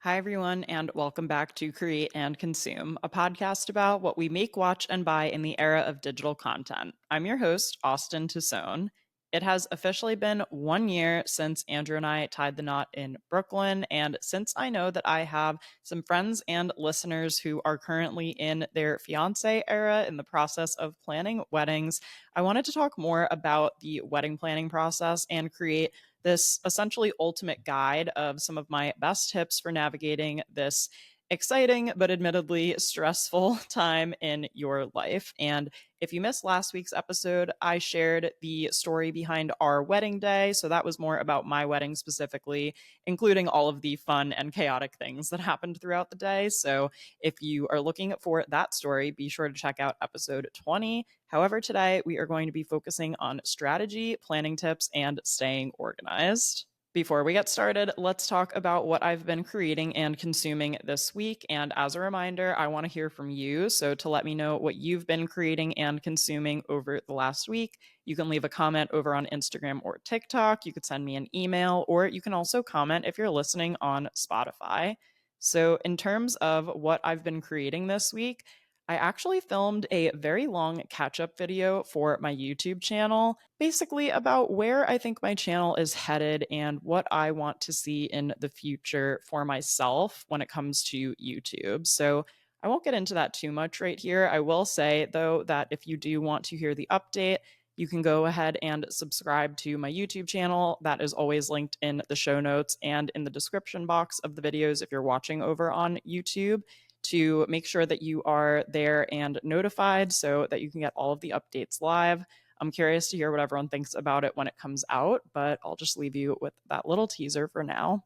Hi, everyone, and welcome back to Create and Consume, a podcast about what we make, watch, and buy in the era of digital content. I'm your host, Austen Tosone. It has officially been 1 year since Andrew and I tied the knot in Brooklyn, and since I know that I have some friends and listeners who are currently in their fiancé era in the process of planning weddings, I wanted to talk more about the wedding planning process and create this essentially ultimate guide of some of my best tips for navigating this exciting but admittedly stressful time in your life. And if you missed last week's episode, I shared the story behind our wedding day. So that was more about my wedding specifically, including all of the fun and chaotic things that happened throughout the day. So if you are looking for that story, be sure to check out episode 20. However, today we are going to be focusing on strategy, planning tips, and staying organized. Before we get started, let's talk about what I've been creating and consuming this week. And as a reminder, I want to hear from you. So, to let me know what you've been creating and consuming over the last week, you can leave a comment over on Instagram or TikTok. You could send me an email, or you can also comment if you're listening on Spotify. So, in terms of what I've been creating this week, I actually filmed a very long catch up video for my YouTube channel, basically about where I think my channel is headed and what I want to see in the future for myself when it comes to YouTube. So I won't get into that too much right here. I will say, though, that if you do want to hear the update, you can go ahead and subscribe to my YouTube channel. That is always linked in the show notes and in the description box of the videos if you're watching over on YouTube to make sure that you are there and notified so that you can get all of the updates live. I'm curious to hear what everyone thinks about it when it comes out, but I'll just leave you with that little teaser for now.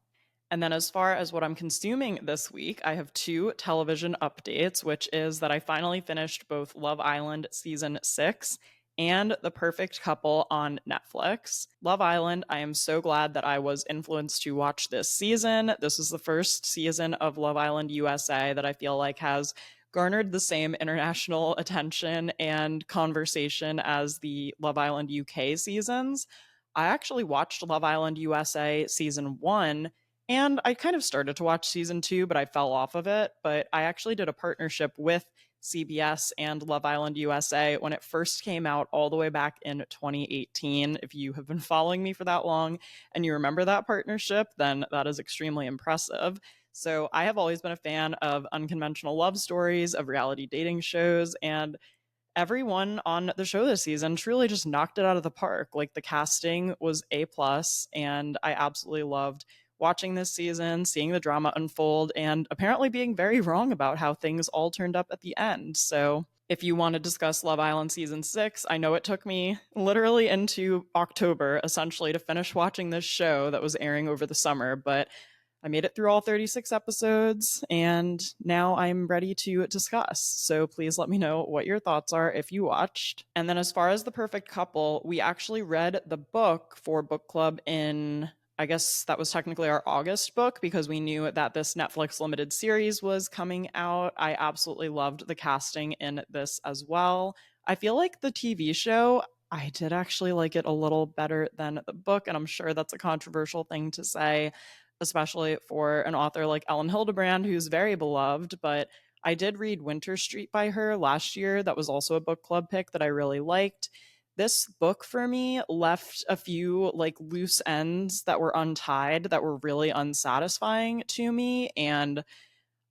And then, as far as what I'm consuming this week, I have two television updates, which is that I finally finished both Love Island season 6 and The Perfect Couple on Netflix. Love Island, I am so glad that I was influenced to watch this season. This is the first season of Love Island USA that I feel like has garnered the same international attention and conversation as the Love Island UK seasons. I actually watched Love Island USA season 1 and I kind of started to watch season 2, but I fell off of it. But I actually did a partnership with CBS and Love Island USA when it first came out all the way back in 2018. If you have been following me for that long and you remember that partnership, then that is extremely impressive. So I have always been a fan of unconventional love stories, of reality dating shows, and everyone on the show this season truly just knocked it out of the park. Like the casting was A plus, and I absolutely loved watching this season, seeing the drama unfold, and apparently being very wrong about how things all turned up at the end. So if you want to discuss Love Island season 6, I know it took me literally into October essentially to finish watching this show that was airing over the summer, but I made it through all 36 episodes, and now I'm ready to discuss. So please let me know what your thoughts are if you watched. And then, as far as The Perfect Couple, we actually read the book for book club in, I guess that was technically our August book because we knew that this Netflix limited series was coming out. I absolutely loved the casting in this as well. I feel like the TV show, I did actually like it a little better than the book, and I'm sure that's a controversial thing to say, especially for an author like Ellen Hildebrand, who's very beloved. But I did read Winter Street by her last year. That was also a book club pick that I really liked. This book for me left a few like loose ends that were untied that were really unsatisfying to me. And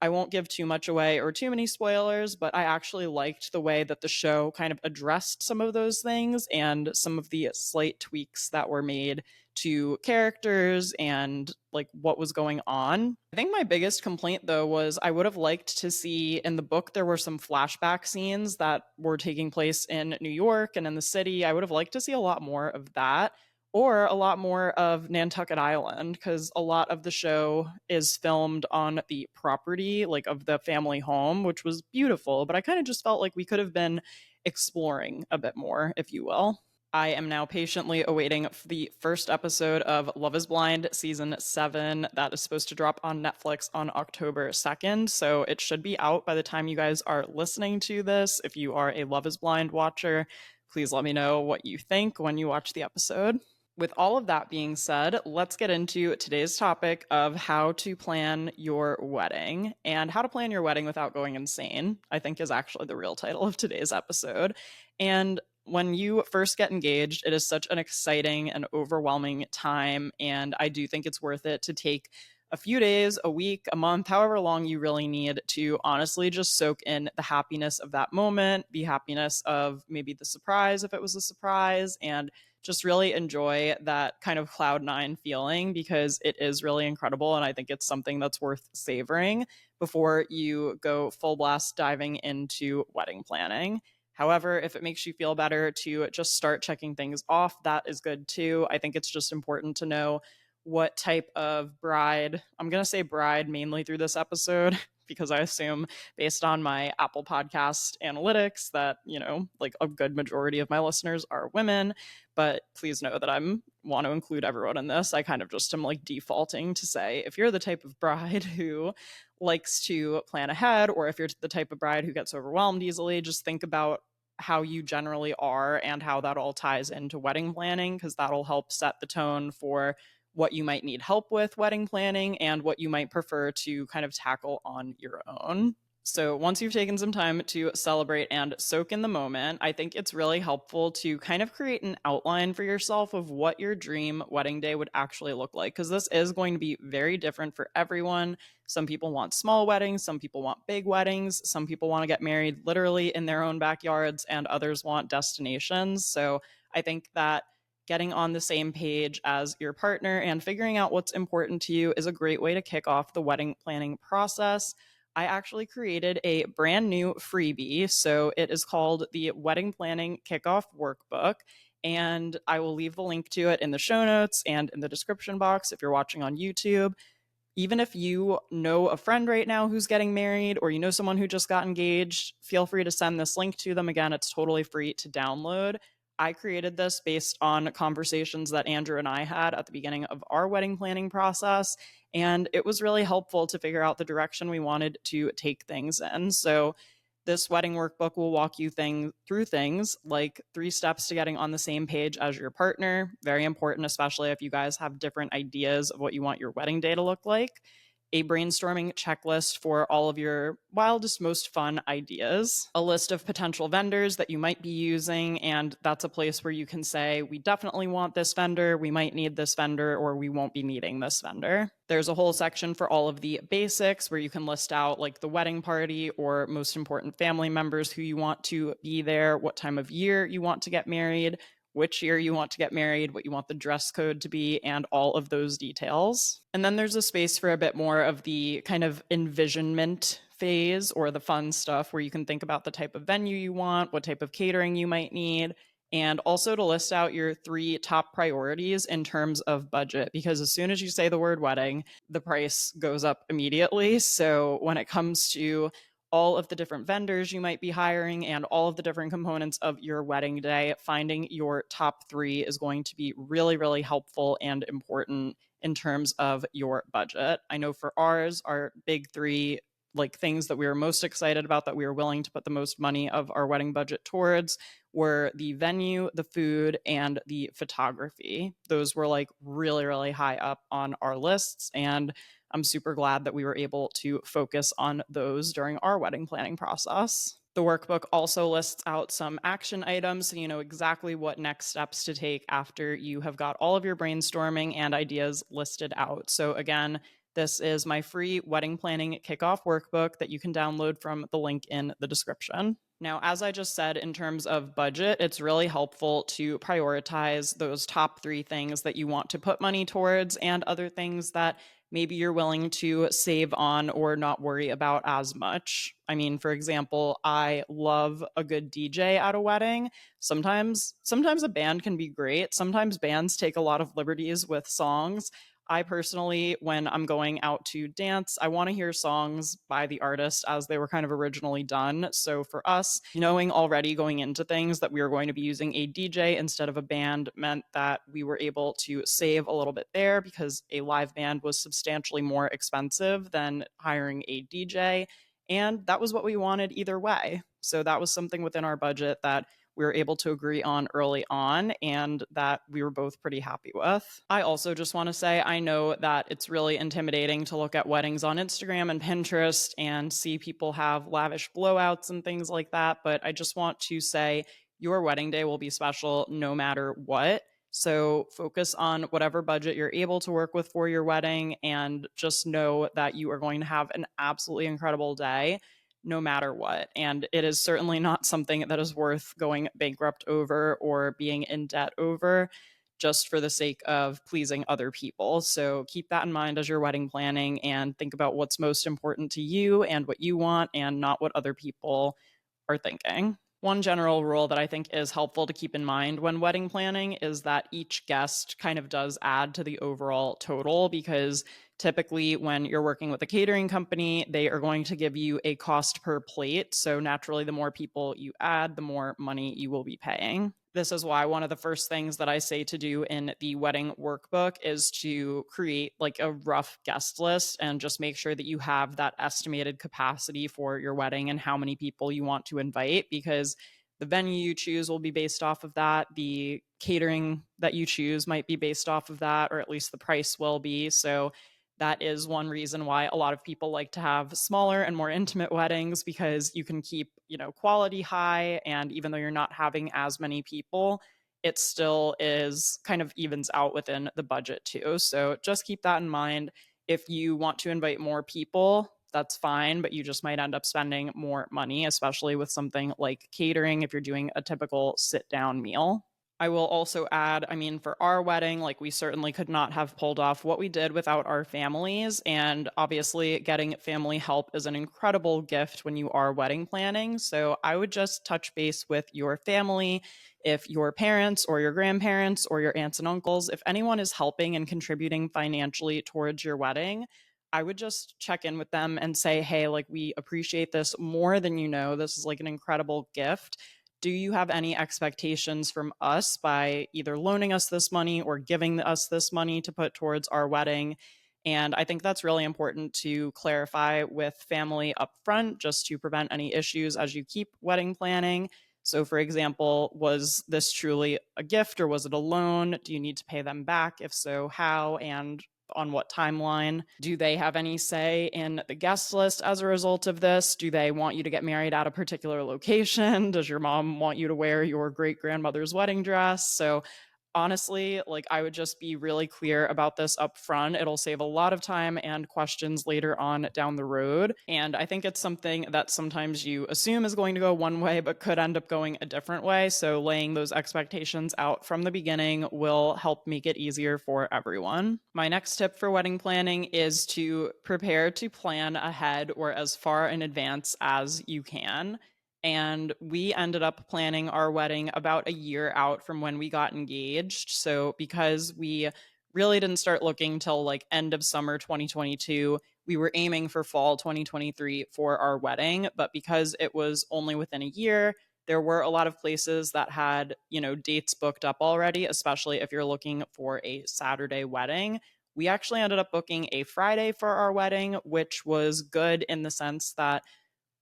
I won't give too much away or too many spoilers, but I actually liked the way that the show kind of addressed some of those things and some of the slight tweaks that were made to characters and like what was going on. I think my biggest complaint though was I would have liked to see in the book there were some flashback scenes that were taking place in New York and in the city. I would have liked to see a lot more of that or a lot more of Nantucket Island because a lot of the show is filmed on the property, like of the family home, which was beautiful. But I kind of just felt like we could have been exploring a bit more, if you will. I am now patiently awaiting the first episode of Love is Blind season 7 that is supposed to drop on Netflix on October 2nd. So it should be out by the time you guys are listening to this. If you are a Love is Blind watcher, please let me know what you think when you watch the episode. With all of that being said, let's get into today's topic of how to plan your wedding. And how to plan your wedding without going insane, I think, is actually the real title of today's episode. And when you first get engaged, it is such an exciting and overwhelming time. And I do think it's worth it to take a few days, a week, a month, however long you really need to honestly just soak in the happiness of that moment, the happiness of maybe the surprise if it was a surprise, and just really enjoy that kind of cloud nine feeling because it is really incredible. And I think it's something that's worth savoring before you go full blast diving into wedding planning. However, if it makes you feel better to just start checking things off, that is good too. I think it's just important to know what type of bride, I'm going to say bride mainly through this episode, because I assume based on my Apple Podcast analytics that, like a good majority of my listeners are women. But please know that I'm want to include everyone in this. I kind of just am like defaulting to say if you're the type of bride who likes to plan ahead, or if you're the type of bride who gets overwhelmed easily, just think about how you generally are and how that all ties into wedding planning, because that'll help set the tone for what you might need help with wedding planning and what you might prefer to kind of tackle on your own. So, once you've taken some time to celebrate and soak in the moment, I think it's really helpful to kind of create an outline for yourself of what your dream wedding day would actually look like, because this is going to be very different for everyone. Some people want small weddings, some people want big weddings, some people want to get married literally in their own backyards, and others want destinations. So, I think that getting on the same page as your partner and figuring out what's important to you is a great way to kick off the wedding planning process. I actually created a brand new freebie. So it is called the Wedding Planning Kickoff Workbook. And I will leave the link to it in the show notes and in the description box if you're watching on YouTube. Even if you know a friend right now who's getting married, or you know someone who just got engaged, feel free to send this link to them. Again, it's totally free to download. I created this based on conversations that Andrew and I had at the beginning of our wedding planning process. And it was really helpful to figure out the direction we wanted to take things in. So this wedding workbook will walk you through things like 3 steps to getting on the same page as your partner. Very important, especially if you guys have different ideas of what you want your wedding day to look like. A brainstorming checklist for all of your wildest, most fun ideas, a list of potential vendors that you might be using, and that's a place where you can say, we definitely want this vendor, we might need this vendor, or we won't be needing this vendor. There's a whole section for all of the basics where you can list out like the wedding party or most important family members who you want to be there, what time of year you want to get married, which year you want to get married, what you want the dress code to be, and all of those details. And then there's a space for a bit more of the kind of envisionment phase or the fun stuff where you can think about the type of venue you want, what type of catering you might need, and also to list out your 3 top priorities in terms of budget, because as soon as you say the word wedding, the price goes up immediately. So when it comes to all of the different vendors you might be hiring and all of the different components of your wedding day, finding your top 3 is going to be really, really helpful and important in terms of your budget. I know for ours, our big 3 like things that we were most excited about that we were willing to put the most money of our wedding budget towards were the venue, the food, and the photography. Those were like really, really high up on our lists. And I'm super glad that we were able to focus on those during our wedding planning process. The workbook also lists out some action items so you know exactly what next steps to take after you have got all of your brainstorming and ideas listed out. So again, this is my free wedding planning kickoff workbook that you can download from the link in the description. Now, as I just said, in terms of budget, it's really helpful to prioritize those top 3 things that you want to put money towards and other things that maybe you're willing to save on or not worry about as much. I mean, for example, I love a good DJ at a wedding. Sometimes a band can be great. Sometimes bands take a lot of liberties with songs. I personally, when I'm going out to dance, I want to hear songs by the artist as they were kind of originally done. So for us, knowing already going into things that we were going to be using a DJ instead of a band meant that we were able to save a little bit there because a live band was substantially more expensive than hiring a DJ. And that was what we wanted either way. So that was something within our budget that we were able to agree on early on and that we were both pretty happy with. I also just want to say I know that it's really intimidating to look at weddings on Instagram and Pinterest and see people have lavish blowouts and things like that, but I just want to say your wedding day will be special no matter what. So focus on whatever budget you're able to work with for your wedding and just know that you are going to have an absolutely incredible day no matter what. And it is certainly not something that is worth going bankrupt over or being in debt over just for the sake of pleasing other people. So keep that in mind as you're wedding planning and think about what's most important to you and what you want and not what other people are thinking. One general rule that I think is helpful to keep in mind when wedding planning is that each guest kind of does add to the overall total, because typically when you're working with a catering company, they are going to give you a cost per plate. So naturally, the more people you add, the more money you will be paying. This is why one of the first things that I say to do in the wedding workbook is to create like a rough guest list and just make sure that you have that estimated capacity for your wedding and how many people you want to invite, because the venue you choose will be based off of that. The catering that you choose might be based off of that, or at least the price will be. So that is one reason why a lot of people like to have smaller and more intimate weddings, because you can keep, quality high. And even though you're not having as many people, it still is kind of evens out within the budget too. So just keep that in mind. If you want to invite more people, that's fine, but you just might end up spending more money, especially with something like catering if you're doing a typical sit down meal. I will also add, I mean, for our wedding, like we certainly could not have pulled off what we did without our families. And obviously, getting family help is an incredible gift when you are wedding planning. So I would just touch base with your family. If your parents or your grandparents or your aunts and uncles, if anyone is helping and contributing financially towards your wedding, I would just check in with them and say, hey, like, we appreciate this more than you know. This is like an incredible gift. Do you have any expectations from us by either loaning us this money or giving us this money to put towards our wedding? And I think that's really important to clarify with family upfront, just to prevent any issues as you keep wedding planning. So, for example, was this truly a gift or was it a loan? Do you need to pay them back? If so, how and on what timeline? Do they have any say in the guest list as a result of this? Do they want you to get married at a particular location? Does your mom want you to wear your great grandmother's wedding dress? So honestly, like, I would just be really clear about this up front. It'll save a lot of time and questions later on down the road. And I think it's something that sometimes you assume is going to go one way, but could end up going a different way. So laying those expectations out from the beginning will help make it easier for everyone. My next tip for wedding planning is to prepare to plan ahead or as far in advance as you can. And we ended up planning our wedding about a year out from when we got engaged. So because we really didn't start looking till like end of summer 2022, we were aiming for fall 2023 for our wedding. But because it was only within a year, there were a lot of places that had, dates booked up already, especially if you're looking for a Saturday wedding. We actually ended up booking a Friday for our wedding, which was good in the sense that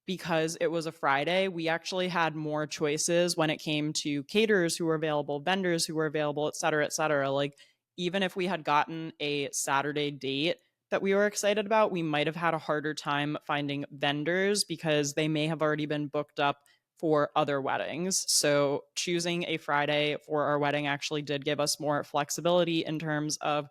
because it was a Friday, we actually had more choices when it came to caterers who were available, vendors who were available, et cetera, et cetera. Like, even if we had gotten a Saturday date that we were excited about, we might have had a harder time finding vendors because they may have already been booked up for other weddings. So choosing a Friday for our wedding actually did give us more flexibility in terms of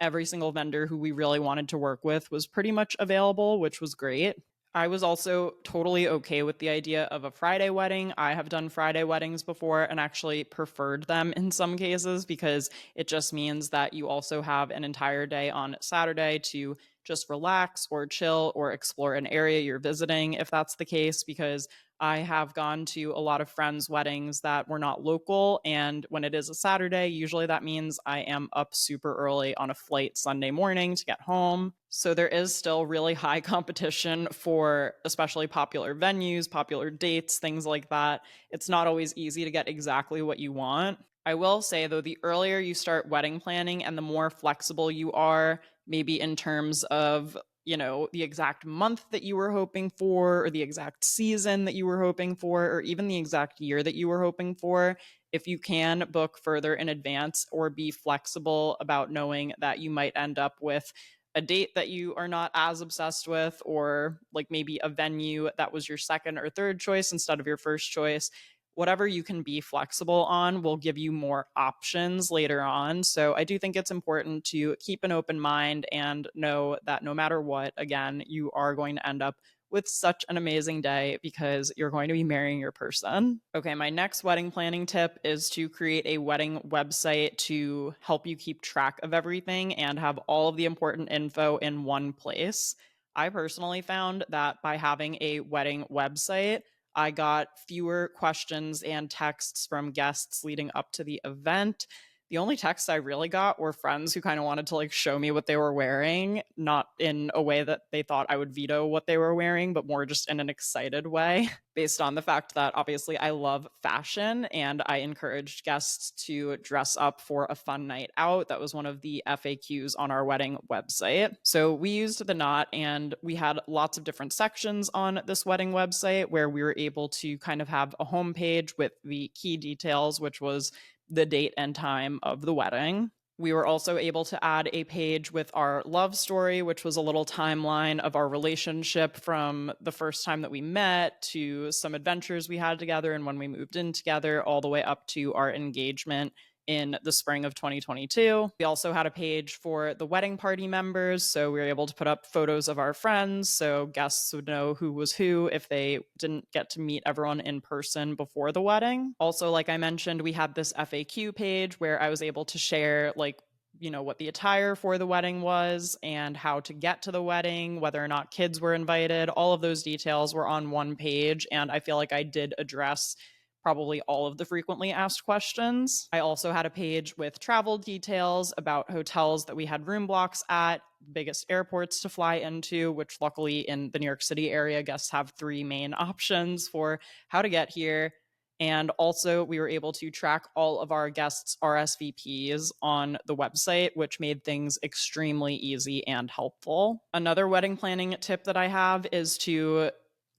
every single vendor who we really wanted to work with was pretty much available, which was great. I was also totally okay with the idea of a Friday wedding. I have done Friday weddings before and actually preferred them in some cases, because it just means that you also have an entire day on Saturday to just relax or chill or explore an area you're visiting, if that's the case, because I have gone to a lot of friends' weddings that were not local. And when it is a Saturday, usually that means I am up super early on a flight Sunday morning to get home. So there is still really high competition for especially popular venues, popular dates, things like that. It's not always easy to get exactly what you want. I will say, though, the earlier you start wedding planning and the more flexible you are, maybe in terms of the exact month that you were hoping for, or the exact season that you were hoping for, or even the exact year that you were hoping for. If you can book further in advance or be flexible about knowing that you might end up with a date that you are not as obsessed with, or like maybe a venue that was your second or third choice instead of your first choice, whatever you can be flexible on will give you more options later on. So I do think it's important to keep an open mind and know that no matter what, again, you are going to end up with such an amazing day because you're going to be marrying your person. Okay, my next wedding planning tip is to create a wedding website to help you keep track of everything and have all of the important info in one place. I personally found that by having a wedding website, I got fewer questions and texts from guests leading up to the event. The only texts I really got were friends who kind of wanted to like show me what they were wearing, not in a way that they thought I would veto what they were wearing, but more just in an excited way, based on the fact that obviously I love fashion and I encouraged guests to dress up for a fun night out. That was one of the FAQs on our wedding website. So we used the Knot, and we had lots of different sections on this wedding website where we were able to kind of have a homepage with the key details, which was the date and time of the wedding. We were also able to add a page with our love story, which was a little timeline of our relationship from the first time that we met to some adventures we had together and when we moved in together, all the way up to our engagement in the spring of 2022. We also had a page for the wedding party members, so we were able to put up photos of our friends so guests would know who was who if they didn't get to meet everyone in person before the wedding. Also, like I mentioned, we had this FAQ page where I was able to share what the attire for the wedding was and how to get to the wedding, whether or not kids were invited. All of those details were on one page, and I feel like I did address probably all of the frequently asked questions. I also had a page with travel details about hotels that we had room blocks at, biggest airports to fly into, which luckily in the New York City area, guests have three main options for how to get here. And also, we were able to track all of our guests' RSVPs on the website, which made things extremely easy and helpful. Another wedding planning tip that I have is to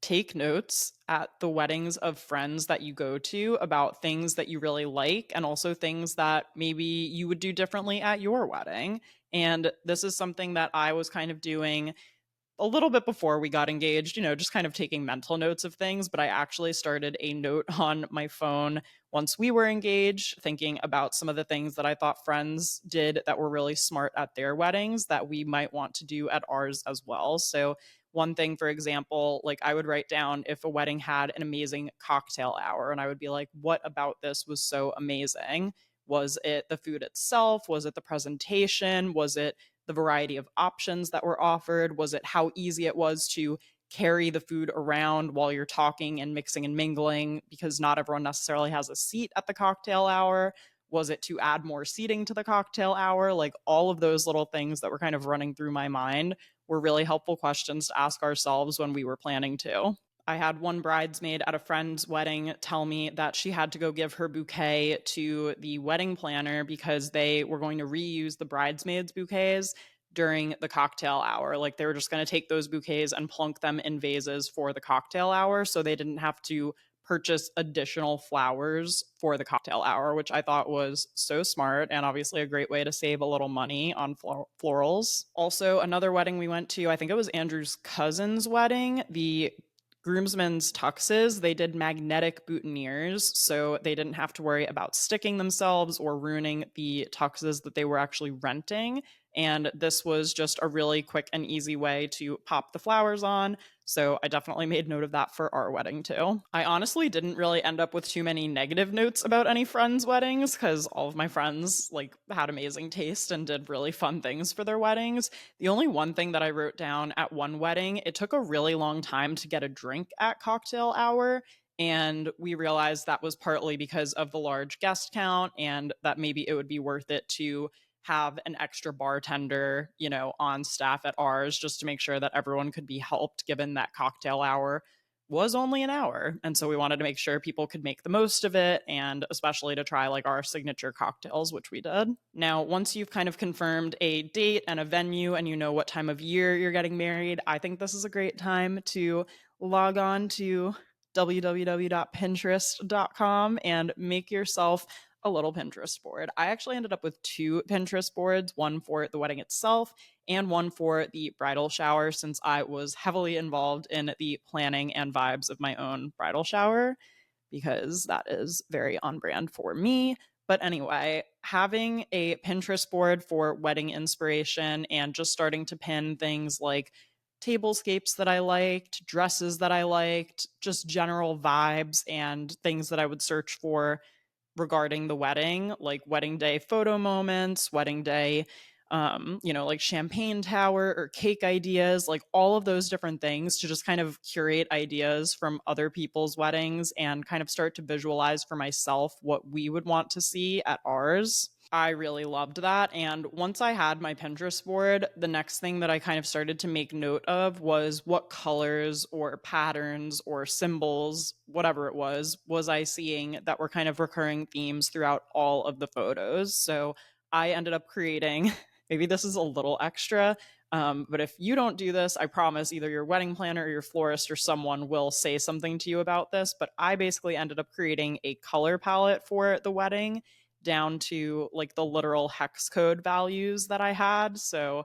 take notes at the weddings of friends that you go to about things that you really like and also things that maybe you would do differently at your wedding. And this is something that I was kind of doing a little bit before we got engaged, just kind of taking mental notes of things. But I actually started a note on my phone once we were engaged, thinking about some of the things that I thought friends did that were really smart at their weddings that we might want to do at ours as well. So, one thing, for example, like I would write down if a wedding had an amazing cocktail hour, and I would be like, what about this was so amazing? Was it the food itself? Was it the presentation? Was it the variety of options that were offered? Was it how easy it was to carry the food around while you're talking and mixing and mingling because not everyone necessarily has a seat at the cocktail hour? Was it to add more seating to the cocktail hour? Like all of those little things that were kind of running through my mind were really helpful questions to ask ourselves when we were planning to. I had one bridesmaid at a friend's wedding tell me that she had to go give her bouquet to the wedding planner because they were going to reuse the bridesmaids' bouquets during the cocktail hour. Like they were just going to take those bouquets and plunk them in vases for the cocktail hour so they didn't have to purchase additional flowers for the cocktail hour, which I thought was so smart and obviously a great way to save a little money on florals. Also, another wedding we went to, I think it was Andrew's cousin's wedding, the groomsmen's tuxes, they did magnetic boutonnieres, so they didn't have to worry about sticking themselves or ruining the tuxes that they were actually renting. And this was just a really quick and easy way to pop the flowers on. So I definitely made note of that for our wedding too. I honestly didn't really end up with too many negative notes about any friends' weddings because all of my friends had amazing taste and did really fun things for their weddings. The only one thing that I wrote down at one wedding, it took a really long time to get a drink at cocktail hour. And we realized that was partly because of the large guest count and that maybe it would be worth it to have an extra bartender, on staff at ours just to make sure that everyone could be helped given that cocktail hour was only an hour. And so we wanted to make sure people could make the most of it, and especially to try like our signature cocktails, which we did. Now, once you've kind of confirmed a date and a venue and you know what time of year you're getting married, I think this is a great time to log on to www.pinterest.com and make yourself a little Pinterest board. I actually ended up with two Pinterest boards, one for the wedding itself and one for the bridal shower, since I was heavily involved in the planning and vibes of my own bridal shower, because that is very on brand for me. But anyway, having a Pinterest board for wedding inspiration and just starting to pin things like tablescapes that I liked, dresses that I liked, just general vibes and things that I would search for regarding the wedding, like wedding day photo moments, wedding day, like champagne tower or cake ideas, like all of those different things, to just kind of curate ideas from other people's weddings and kind of start to visualize for myself what we would want to see at ours. I really loved that. And once I had my Pinterest board, the next thing that I kind of started to make note of was what colors or patterns or symbols, whatever it was I seeing that were kind of recurring themes throughout all of the photos. So I ended up creating, maybe this is a little extra, but if you don't do this, I promise either your wedding planner or your florist or someone will say something to you about this. But I basically ended up creating a color palette for the wedding down to like the literal hex code values that I had. So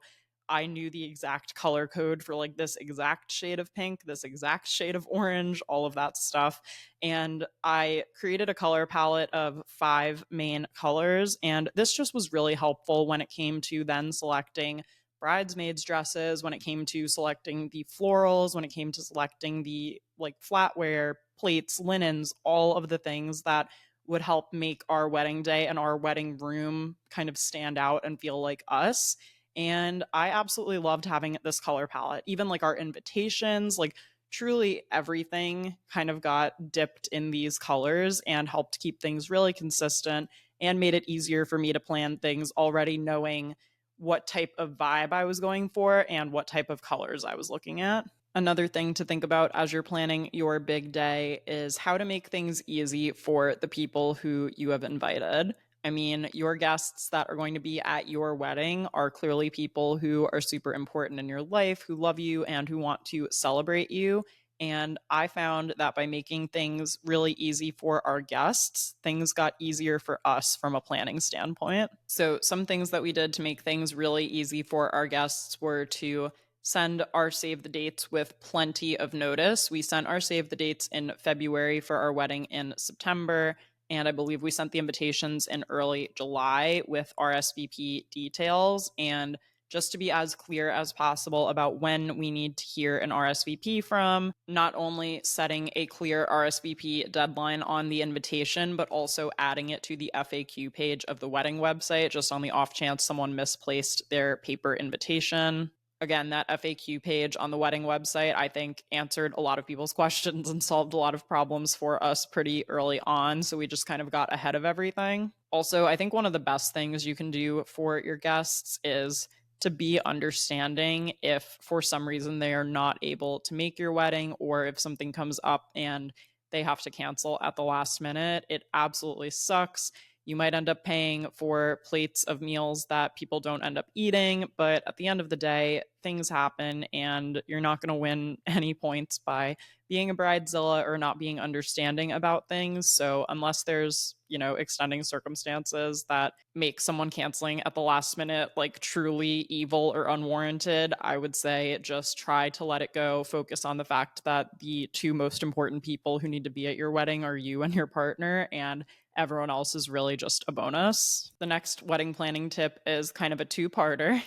I knew the exact color code for like this exact shade of pink, this exact shade of orange, all of that stuff. And I created a color palette of 5 main colors. And this just was really helpful when it came to then selecting bridesmaids dresses, when it came to selecting the florals, when it came to selecting the like flatware, plates, linens, all of the things that would help make our wedding day and our wedding room kind of stand out and feel like us. And I absolutely loved having this color palette. Even like our invitations, like truly everything kind of got dipped in these colors and helped keep things really consistent and made it easier for me to plan things already knowing what type of vibe I was going for and what type of colors I was looking at. Another thing to think about as you're planning your big day is how to make things easy for the people who you have invited. I mean, your guests that are going to be at your wedding are clearly people who are super important in your life, who love you, and who want to celebrate you. And I found that by making things really easy for our guests, things got easier for us from a planning standpoint. So, some things that we did to make things really easy for our guests were to send our save the dates with plenty of notice. We sent our save the dates in February for our wedding in September. And I believe we sent the invitations in early July with RSVP details. And just to be as clear as possible about when we need to hear an RSVP from, not only setting a clear RSVP deadline on the invitation, but also adding it to the FAQ page of the wedding website, just on the off chance someone misplaced their paper invitation. Again, that FAQ page on the wedding website, I think, answered a lot of people's questions and solved a lot of problems for us pretty early on. So we just kind of got ahead of everything. Also, I think one of the best things you can do for your guests is to be understanding if for some reason they are not able to make your wedding, or if something comes up and they have to cancel at the last minute. It absolutely sucks. You might end up paying for plates of meals that people don't end up eating, but at the end of the day, things happen and you're not going to win any points by being a bridezilla or not being understanding about things. So unless there's, extending circumstances that make someone canceling at the last minute like truly evil or unwarranted, I would say just try to let it go. Focus on the fact that the two most important people who need to be at your wedding are you and your partner, and everyone else is really just a bonus. The next wedding planning tip is kind of a two-parter.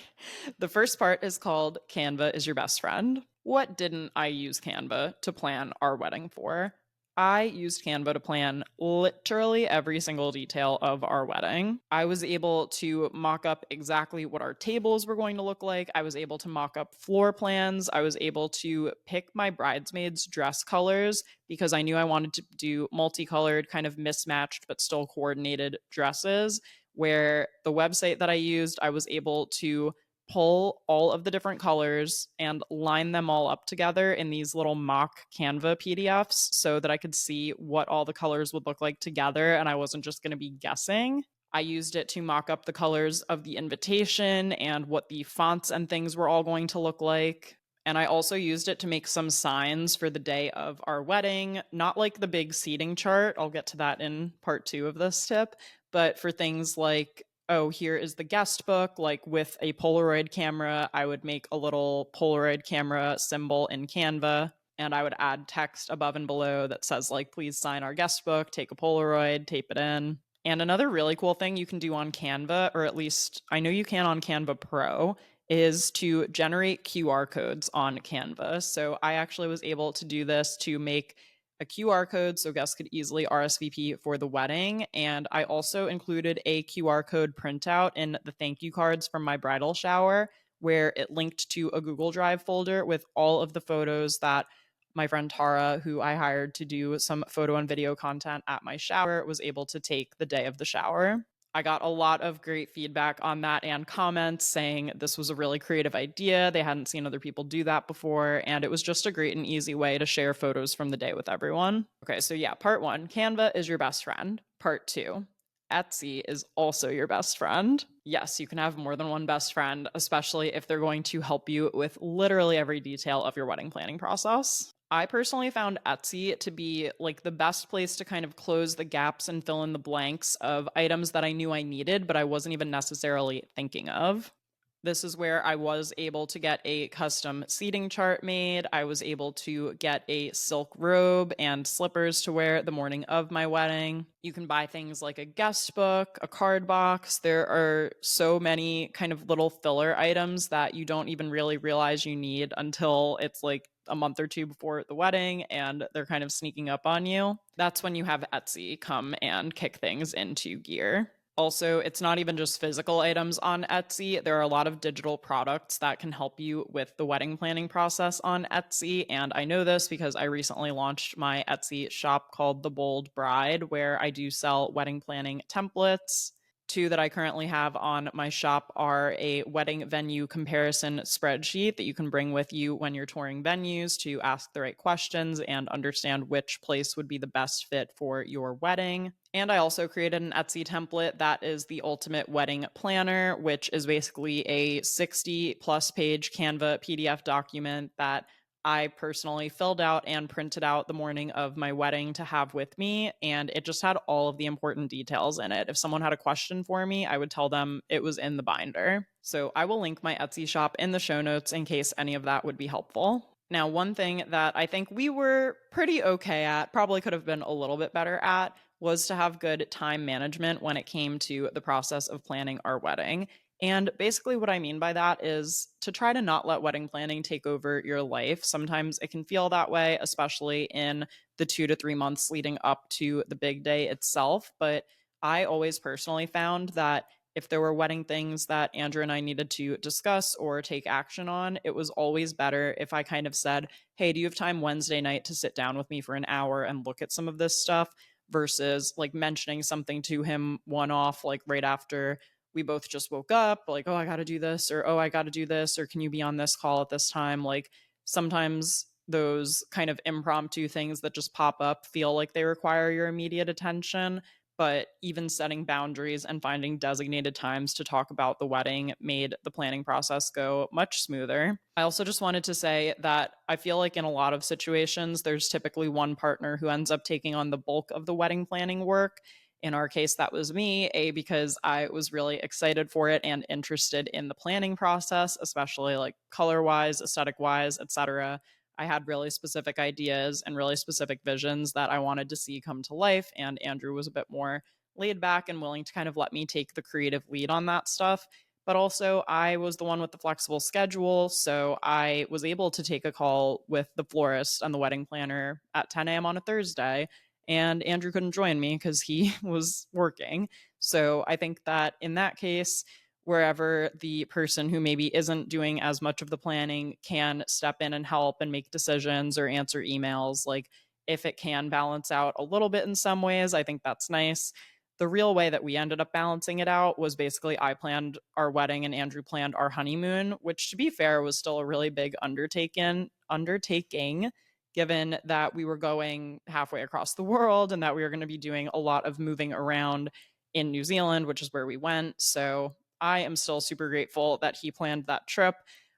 The first part is called Canva is your best friend. What didn't I use Canva to plan our wedding for? I used Canva to plan literally every single detail of our wedding. I was able to mock up exactly what our tables were going to look like. I was able to mock up floor plans. I was able to pick my bridesmaids' dress colors because I knew I wanted to do multicolored, kind of mismatched, but still coordinated dresses. Where the website that I used, I was able to pull all of the different colors and line them all up together in these little mock Canva PDFs so that I could see what all the colors would look like together and I wasn't just going to be guessing. I used it to mock up the colors of the invitation and what the fonts and things were all going to look like. And I also used it to make some signs for the day of our wedding, not like the big seating chart. I'll get to that in part 2 of this tip, but for things like, oh, here is the guest book, like with a Polaroid camera, I would make a little Polaroid camera symbol in Canva and I would add text above and below that says, like, please sign our guest book, take a Polaroid, tape it in. And another really cool thing you can do on Canva, or at least I know you can on Canva Pro, is to generate QR codes on Canva. So I actually was able to do this to make a QR code so guests could easily RSVP for the wedding. And I also included a QR code printout in the thank you cards from my bridal shower, where it linked to a Google Drive folder with all of the photos that my friend Tara, who I hired to do some photo and video content at my shower, was able to take the day of the shower. I got a lot of great feedback on that and comments saying this was a really creative idea. They hadn't seen other people do that before, and it was just a great and easy way to share photos from the day with everyone. Okay, so yeah, part 1, Canva is your best friend. Part 2, Etsy is also your best friend. Yes, you can have more than one best friend, especially if they're going to help you with literally every detail of your wedding planning process. I personally found Etsy to be like the best place to kind of close the gaps and fill in the blanks of items that I knew I needed, but I wasn't even necessarily thinking of. This is where I was able to get a custom seating chart made. I was able to get a silk robe and slippers to wear the morning of my wedding. You can buy things like a guest book, a card box. There are so many kind of little filler items that you don't even really realize you need until it's like a month or 2 before the wedding and they're kind of sneaking up on you. That's when you have Etsy come and kick things into gear. Also, it's not even just physical items on Etsy. There are a lot of digital products that can help you with the wedding planning process on Etsy. And I know this because I recently launched my Etsy shop called The Bold Bride, where I do sell wedding planning templates. 2 that I currently have on my shop are a wedding venue comparison spreadsheet that you can bring with you when you're touring venues to ask the right questions and understand which place would be the best fit for your wedding. And I also created an Etsy template that is the ultimate wedding planner, which is basically a 60 plus page Canva PDF document that I personally filled out and printed out the morning of my wedding to have with me. And it just had all of the important details in it. If someone had a question for me, I would tell them it was in the binder. So I will link my Etsy shop in the show notes in case any of that would be helpful. Now, one thing that I think we were pretty okay at, probably could have been a little bit better at, was to have good time management when it came to the process of planning our wedding. And basically, what I mean by that is to try to not let wedding planning take over your life. Sometimes it can feel that way, especially in the 2 to 3 months leading up to the big day itself. But I always personally found that if there were wedding things that Andrew and I needed to discuss or take action on, it was always better if I kind of said, hey, do you have time Wednesday night to sit down with me for an hour and look at some of this stuff? Versus like mentioning something to him one off, like right after we both just woke up, like, oh, I got to do this, or oh, I got to do this, or can you be on this call at this time? Like sometimes those kind of impromptu things that just pop up feel like they require your immediate attention. But even setting boundaries and finding designated times to talk about the wedding made the planning process go much smoother. I also just wanted to say that I feel like in a lot of situations, there's typically one partner who ends up taking on the bulk of the wedding planning work. In our case, that was me, because I was really excited for it and interested in the planning process, especially like color wise, aesthetic wise, etc. I had really specific ideas and really specific visions that I wanted to see come to life. And Andrew was a bit more laid back and willing to kind of let me take the creative lead on that stuff. But also, I was the one with the flexible schedule. So I was able to take a call with the florist and the wedding planner at 10 a.m. on a Thursday. And Andrew couldn't join me because he was working. So I think that in that case, wherever the person who maybe isn't doing as much of the planning can step in and help and make decisions or answer emails, like if it can balance out a little bit in some ways, I think that's nice. The real way that we ended up balancing it out was basically I planned our wedding and Andrew planned our honeymoon, which to be fair was still a really big undertaking given that we were going halfway across the world and that we were going to be doing a lot of moving around in New Zealand, which is where we went. So I am still super grateful that he planned that trip.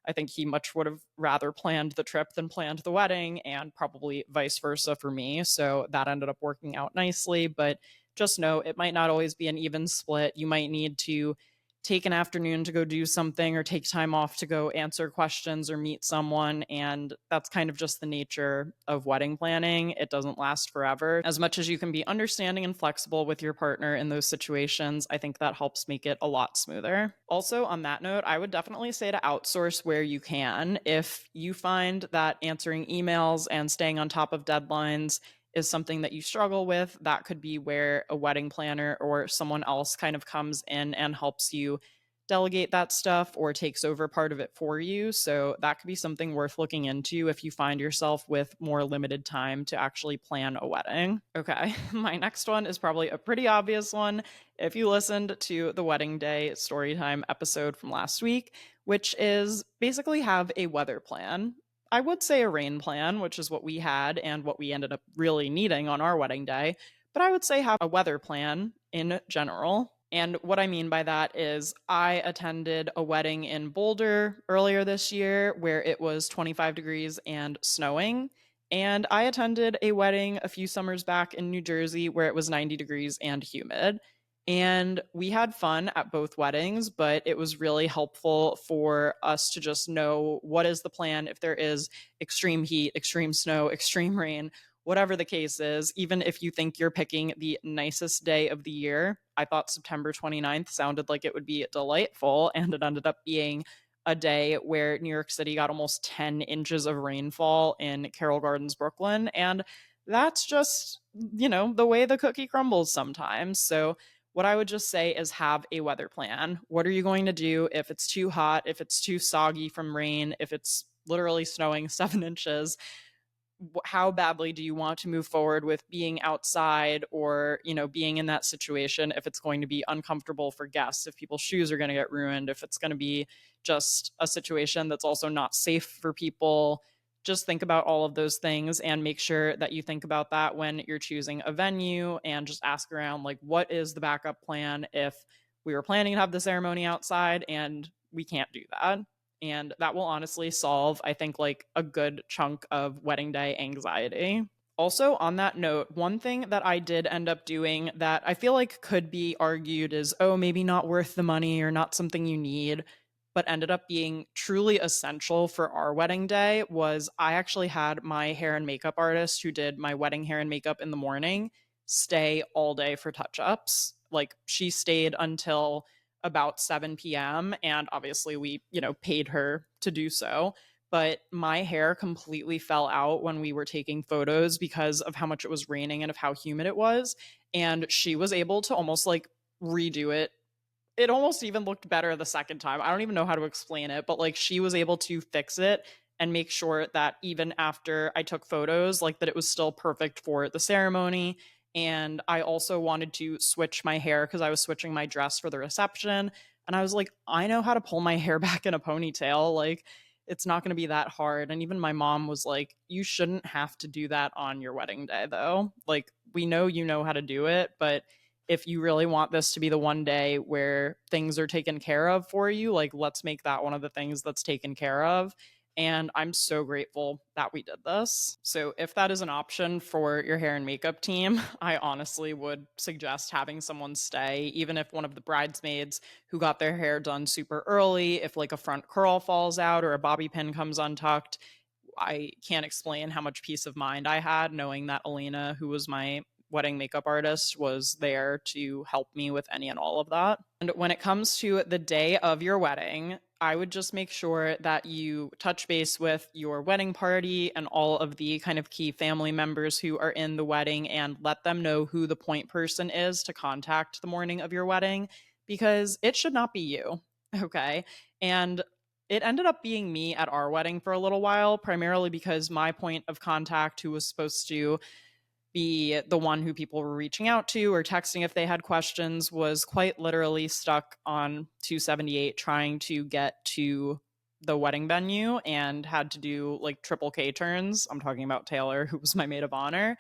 I think he much would have rather planned the trip than planned the wedding, and probably vice versa for me. So that ended up working out nicely. But just know it might not always be an even split. You might need to take an afternoon to go do something or take time off to go answer questions or meet someone. And that's kind of just the nature of wedding planning. It doesn't last forever. As much as you can be understanding and flexible with your partner in those situations, I think that helps make it a lot smoother. Also, on that note, I would definitely say to outsource where you can. If you find that answering emails and staying on top of deadlines is something that you struggle with, that could be where a wedding planner or someone else kind of comes in and helps you delegate that stuff or takes over part of it for you. So that could be something worth looking into if you find yourself with more limited time to actually plan a wedding. Okay, my next one is probably a pretty obvious one if you listened to the wedding day storytime episode from last week, which is basically have a weather plan. I would say a rain plan, which is what we had and what we ended up really needing on our wedding day. But I would say have a weather plan in general. And what I mean by that is I attended a wedding in Boulder earlier this year where it was 25 degrees and snowing. And I attended a wedding a few summers back in New Jersey where it was 90 degrees and humid. And we had fun at both weddings, but it was really helpful for us to just know what is the plan if there is extreme heat, extreme snow, extreme rain, whatever the case is. Even if you think you're picking the nicest day of the year, I thought September 29th sounded like it would be delightful, and it ended up being a day where New York City got almost 10 inches of rainfall in Carroll Gardens, Brooklyn. And that's just, the way the cookie crumbles sometimes. So what I would just say is have a weather plan. What are you going to do if it's too hot, if it's too soggy from rain, if it's literally snowing 7 inches? How badly do you want to move forward with being outside or, being in that situation if it's going to be uncomfortable for guests, if people's shoes are going to get ruined, if it's going to be just a situation that's also not safe for people? Just think about all of those things and make sure that you think about that when you're choosing a venue, and just ask around, like, what is the backup plan if we were planning to have the ceremony outside and we can't do that? And that will honestly solve, I think, like a good chunk of wedding day anxiety. Also, on that note, one thing that I did end up doing that I feel like could be argued is, oh, maybe not worth the money or not something you need, but ended up being truly essential for our wedding day, was I actually had my hair and makeup artist who did my wedding hair and makeup in the morning stay all day for touch ups. Like, she stayed until about 7 p.m. And obviously, we, paid her to do so. But my hair completely fell out when we were taking photos because of how much it was raining and of how humid it was. And she was able to almost like redo it. It almost even looked better the second time. I don't even know how to explain it, but like she was able to fix it and make sure that even after I took photos, like that it was still perfect for the ceremony. And I also wanted to switch my hair because I was switching my dress for the reception. And I was like, I know how to pull my hair back in a ponytail. Like, it's not going to be that hard. And even my mom was like, you shouldn't have to do that on your wedding day, though. Like, we know you know how to do it, but if you really want this to be the one day where things are taken care of for you, like, let's make that one of the things that's taken care of. And I'm so grateful that we did this. So, if that is an option for your hair and makeup team, I honestly would suggest having someone stay, even if one of the bridesmaids who got their hair done super early, if like a front curl falls out or a bobby pin comes untucked. I can't explain how much peace of mind I had knowing that Alina, who was my wedding makeup artist, was there to help me with any and all of that. And when it comes to the day of your wedding, I would just make sure that you touch base with your wedding party and all of the kind of key family members who are in the wedding and let them know who the point person is to contact the morning of your wedding, because it should not be you. Okay. And it ended up being me at our wedding for a little while, primarily because my point of contact, who was supposed to be the one who people were reaching out to or texting if they had questions, was quite literally stuck on 278 trying to get to the wedding venue and had to do like triple K turns. I'm talking about Taylor, who was my maid of honor.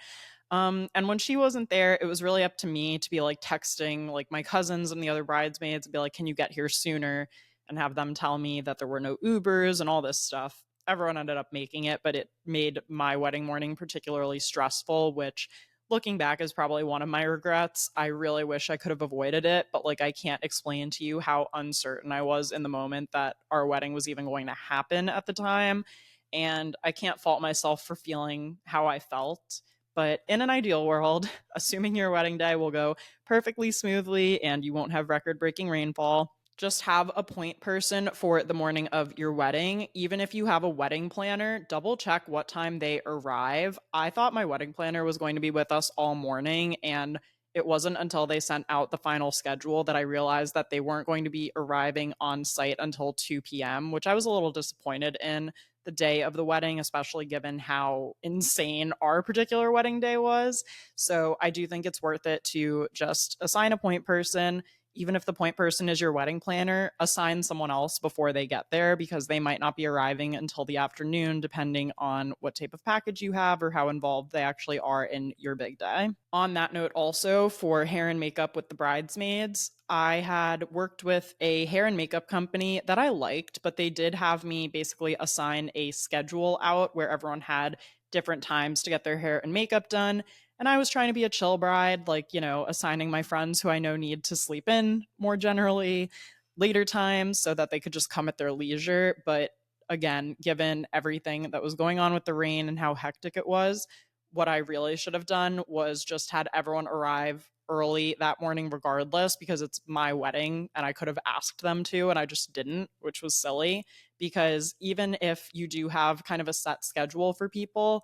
And when she wasn't there, it was really up to me to be like texting like my cousins and the other bridesmaids and be like, can you get here sooner? And have them tell me that there were no Ubers and all this stuff. Everyone ended up making it, but it made my wedding morning particularly stressful, which looking back is probably one of my regrets. I really wish I could have avoided it, but like I can't explain to you how uncertain I was in the moment that our wedding was even going to happen at the time. And I can't fault myself for feeling how I felt. But in an ideal world, assuming your wedding day will go perfectly smoothly and you won't have record breaking rainfall, just have a point person for the morning of your wedding. Even if you have a wedding planner, double check what time they arrive. I thought my wedding planner was going to be with us all morning, and it wasn't until they sent out the final schedule that I realized that they weren't going to be arriving on site until 2 p.m., which I was a little disappointed in the day of the wedding, especially given how insane our particular wedding day was. So I do think it's worth it to just assign a point person. Even if the point person is your wedding planner, assign someone else before they get there because they might not be arriving until the afternoon, depending on what type of package you have or how involved they actually are in your big day. On that note, also for hair and makeup with the bridesmaids, I had worked with a hair and makeup company that I liked, but they did have me basically assign a schedule out where everyone had different times to get their hair and makeup done. And I was trying to be a chill bride, like, assigning my friends who I know need to sleep in more generally later times so that they could just come at their leisure. But again, given everything that was going on with the rain and how hectic it was, what I really should have done was just had everyone arrive early that morning, regardless, because it's my wedding and I could have asked them to, and I just didn't, which was silly. Because even if you do have kind of a set schedule for people,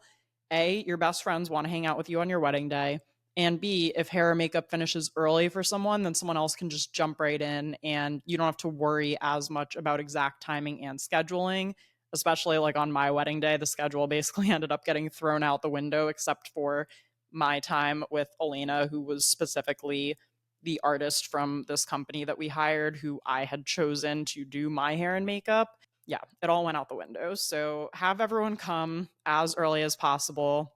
A, your best friends want to hang out with you on your wedding day. And B, if hair or makeup finishes early for someone, then someone else can just jump right in and you don't have to worry as much about exact timing and scheduling. Especially like on my wedding day, the schedule basically ended up getting thrown out the window, except for my time with Elena, who was specifically the artist from this company that we hired, who I had chosen to do my hair and makeup. Yeah, it all went out the window. So have everyone come as early as possible.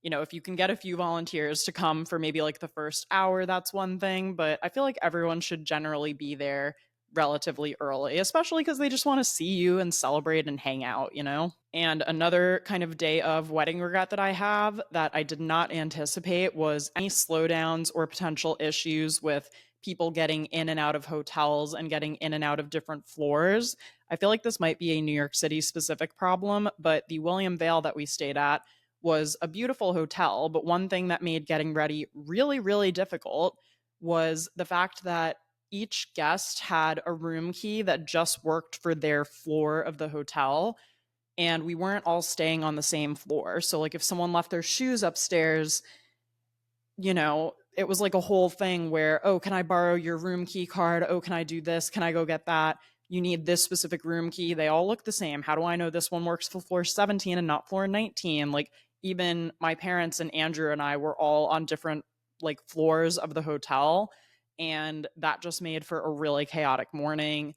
If you can get a few volunteers to come for maybe like the first hour, that's one thing. But I feel like everyone should generally be there relatively early, especially because they just want to see you and celebrate and hang out. And another kind of day of wedding regret that I have that I did not anticipate was any slowdowns or potential issues with people getting in and out of hotels and getting in and out of different floors. I feel like this might be a New York City specific problem, but the William Vale that we stayed at was a beautiful hotel. But one thing that made getting ready really, really difficult was the fact that each guest had a room key that just worked for their floor of the hotel. And we weren't all staying on the same floor. So, like, if someone left their shoes upstairs, it was like a whole thing where, oh, can I borrow your room key card? Oh, can I do this? Can I go get that? You need this specific room key. They all look the same. How do I know this one works for floor 17 and not floor 19? Like, even my parents and Andrew and I were all on different like floors of the hotel. And that just made for a really chaotic morning.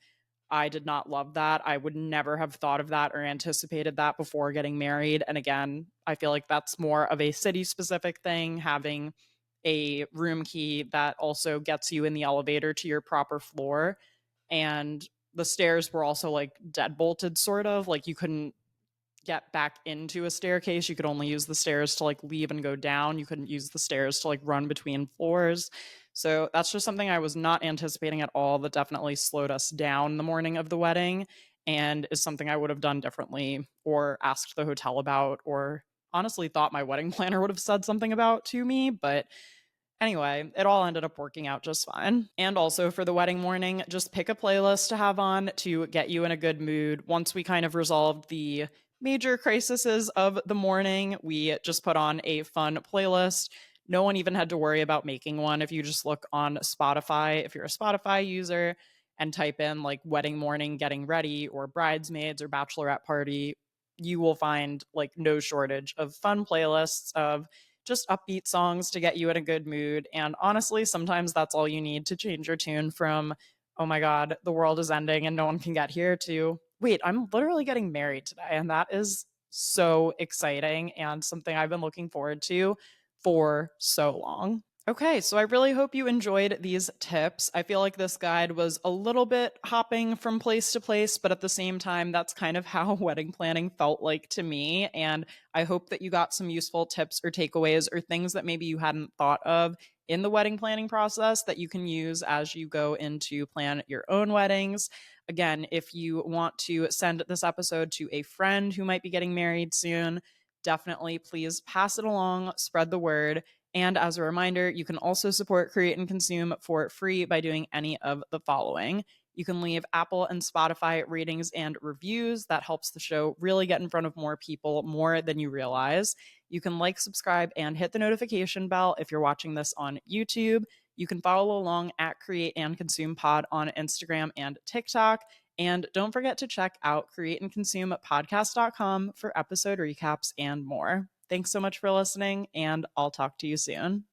I did not love that. I would never have thought of that or anticipated that before getting married. And again, I feel like that's more of a city specific thing, having a room key that also gets you in the elevator to your proper floor. And the stairs were also like deadbolted, sort of like you couldn't get back into a staircase. You could only use the stairs to like leave and go down. You couldn't use the stairs to like run between floors. So that's just something I was not anticipating at all that definitely slowed us down the morning of the wedding and is something I would have done differently or asked the hotel about or honestly thought my wedding planner would have said something about to me. But anyway, it all ended up working out just fine. And also for the wedding morning, just pick a playlist to have on to get you in a good mood. Once we kind of resolved the major crises of the morning, we just put on a fun playlist. No one even had to worry about making one. If you just look on Spotify, if you're a Spotify user, and type in like wedding morning getting ready or bridesmaids or bachelorette party, you will find like no shortage of fun playlists of just upbeat songs to get you in a good mood. And honestly, sometimes that's all you need to change your tune from, oh my God, the world is ending and no one can get here, to, wait, I'm literally getting married today. And that is so exciting and something I've been looking forward to for so long. Okay, so I really hope you enjoyed these tips. I feel like this guide was a little bit hopping from place to place, but at the same time, that's kind of how wedding planning felt like to me. And I hope that you got some useful tips or takeaways or things that maybe you hadn't thought of in the wedding planning process that you can use as you go into plan your own weddings. Again, if you want to send this episode to a friend who might be getting married soon, definitely please pass it along, spread the word. And as a reminder, you can also support Create and Consume for free by doing any of the following. You can leave Apple and Spotify ratings and reviews. That helps the show really get in front of more people, more than you realize. You can like, subscribe, and hit the notification bell if you're watching this on YouTube. You can follow along at Create and Consume Pod on Instagram and TikTok. And don't forget to check out createandconsumepodcast.com for episode recaps and more. Thanks so much for listening, and I'll talk to you soon.